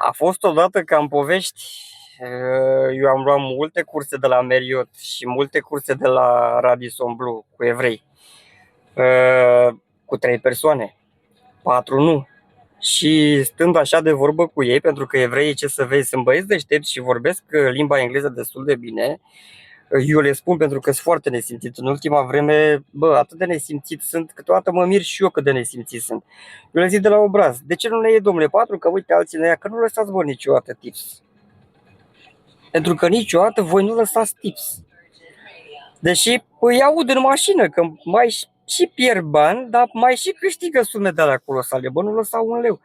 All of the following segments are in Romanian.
A fost odată ca în povești, eu am luat multe curse de la Marriott și multe curse de la Radisson Blu cu evrei, cu 3 persoane, 4 nu. Și stând așa de vorbă cu ei, pentru că evreii, ce să vezi, sunt băieți deștepți și vorbesc limba engleză destul de bine, eu le spun pentru că sunt foarte nesimțit. În ultima vreme, atât de nesimțit sunt, câteodată mă mir și eu cât de nesimțit sunt. Eu le zic de la obraz, de ce nu ne iei, domnule, 4? Că uite alții ne ia, că nu lăsați voi niciodată tips. Pentru că niciodată voi nu lăsați tips. Deși îi aud în mașină că mai și pierd bani, dar mai și câștigă sume de la colosale. Nu lăsau un leu.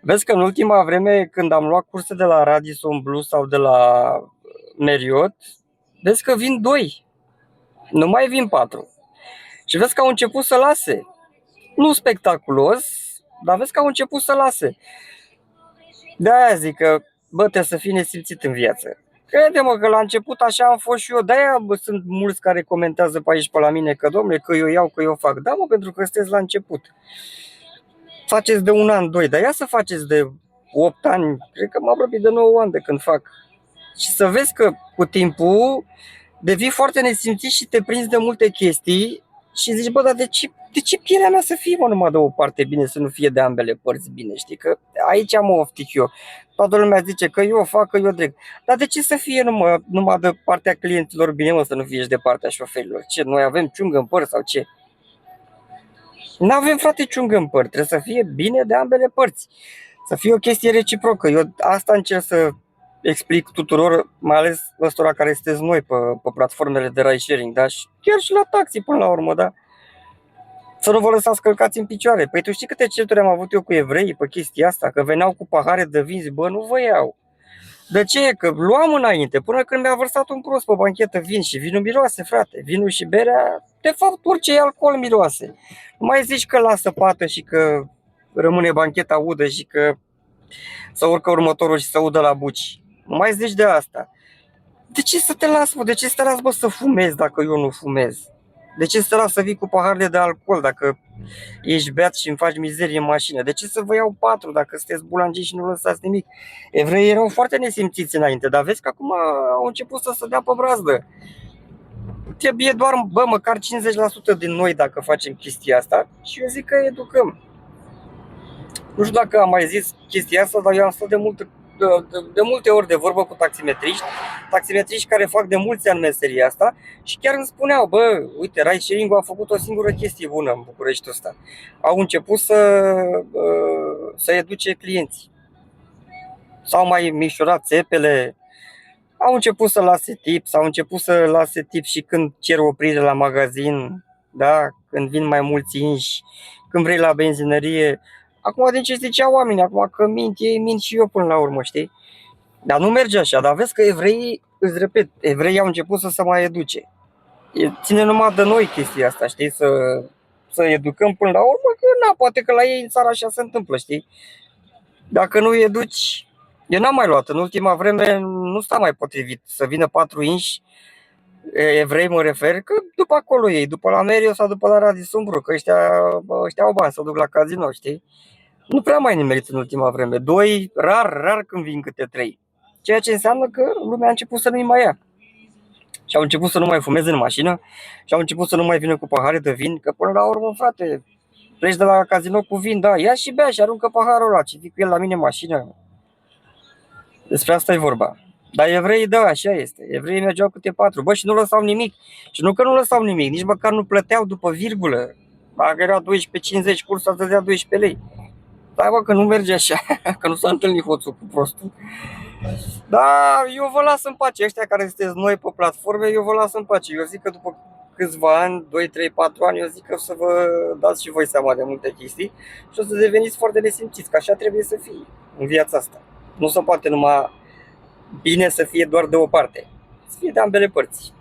Vezi că în ultima vreme, când am luat curse de la Radisson Blu sau de la Marriott, vezi că vin 2. Nu mai vin 4. Și vezi că au început să lase. Nu spectaculos, dar vezi că au început să lase. De-aia zic că, trebuie să fii nesimțit în viață. Crede-mă că la început așa am fost și eu. De-aia sunt mulți care comentează pe aici pe la mine că, domnule, că eu iau, că eu fac. Da, pentru că sunteți la început. Faceți de 1 an, 2, dar ia să faceți de 8 ani. Cred că mă apropii de 9 ani de când fac. Și să vezi că cu timpul devii foarte nesimțit și te prinzi de multe chestii și zici, dar de ce pielea mea să fie numai de o parte bine, să nu fie de ambele părți bine, știi? Că aici mă oftic eu. Toată lumea zice că eu fac, că eu dreg. Dar de ce să fie numai de partea clienților bine, să nu fie și de partea șoferilor? Ce, noi avem ciungă în păr sau ce? N-avem, frate, ciungă în păr. Trebuie să fie bine de ambele părți. Să fie o chestie reciprocă. Eu asta încerc să explic tuturor, mai ales ăstora care sunteți noi pe platformele de ride sharing, da? Și chiar și la taxi până la urmă, da? Să nu vă lăsați călcați în picioare. Păi tu știi câte certuri am avut eu cu evrei pe chestia asta? Că veneau cu pahare de vin, zic, nu vă iau. De ce? Că luam înainte, până când mi-a vărsat un prost pe banchetă vin și vinul miroase, frate. Vinul și berea, de fapt, orice alcool miroase. Nu mai zici că lasă pată și că rămâne bancheta udă și că să urcă următorul și să udă la buci. Nu mai zici de asta. De ce să te las, De ce să te las, să fumezi dacă eu nu fumez? De ce să te las să vii cu paharele de alcool dacă ești beat și îmi faci mizerie în mașină? De ce să vă iau 4 dacă sunteți bulangii și nu lăsați nimic? Evreii erau foarte nesimțiți înainte, dar vezi că acum au început să se dea pe brazdă. Trebuie doar, măcar 50% din noi dacă facem chestia asta și eu zic că educăm. Nu știu dacă am mai zis chestia asta, dar eu am stat de multe ori de vorbă cu taximetriști care fac de mulți ani meseria asta și chiar îmi spuneau, uite, ride sharing-ul a făcut o singură chestie bună în Bucureștiul ăsta. Au început să educe clienții. S-au mai micșorat țepele, au început să lase tip și când cer oprire la magazin, da? Când vin mai mulți inși, când vrei la benzinărie. Acum, din ce ziceau oamenii, acum că ei mint și eu până la urmă, știi? Dar nu merge așa, dar vezi că evreii, îți repet, evreii au început să se mai educe. Ține numai de noi chestia asta, știi? Să educăm până la urmă, că poate că la ei în țară așa se întâmplă, știi? Dacă nu educi, eu n-am mai luat, în ultima vreme nu sta mai potrivit să vină 4 inși, evrei mă refer, că după acolo ei, după la Marriott sau după la Radisson Blu, că ăștia au bani să duc la casino, știi? Nu prea mai nimerit în ultima vreme. 2, rar când vin câte 3. Ceea ce înseamnă că lumea a început să nu-i mai ia. Și au început să nu mai fumeze în mașină și au început să nu mai vină cu pahare de vin, că până la urmă, frate, pleci de la casino cu vin, da, ia și bea și aruncă paharul ăla, ce vii cu el la mine în mașină. Despre asta e vorba. Dar evreii, da, așa este. Evreii mergeau câte 4. Și nu lăsau nimic. Și nu că nu lăsau nimic, nici măcar nu plăteau după virgulă. Dacă era 12,50 cursa, să dea 12 lei. Da, că nu merge așa, că nu s-a întâlnit hoțul cu prostul. Dar eu vă las în pace, ăștia care sunteți noi pe platforme, eu vă las în pace. Eu zic că după câțiva ani, 2, 3, 4 ani, eu zic că o să vă dați și voi seama de multe chestii și o să deveniți foarte nesimțiți, că așa trebuie să fie în viața asta. Nu se poate numai bine să fie doar de o parte, să fie de ambele părți.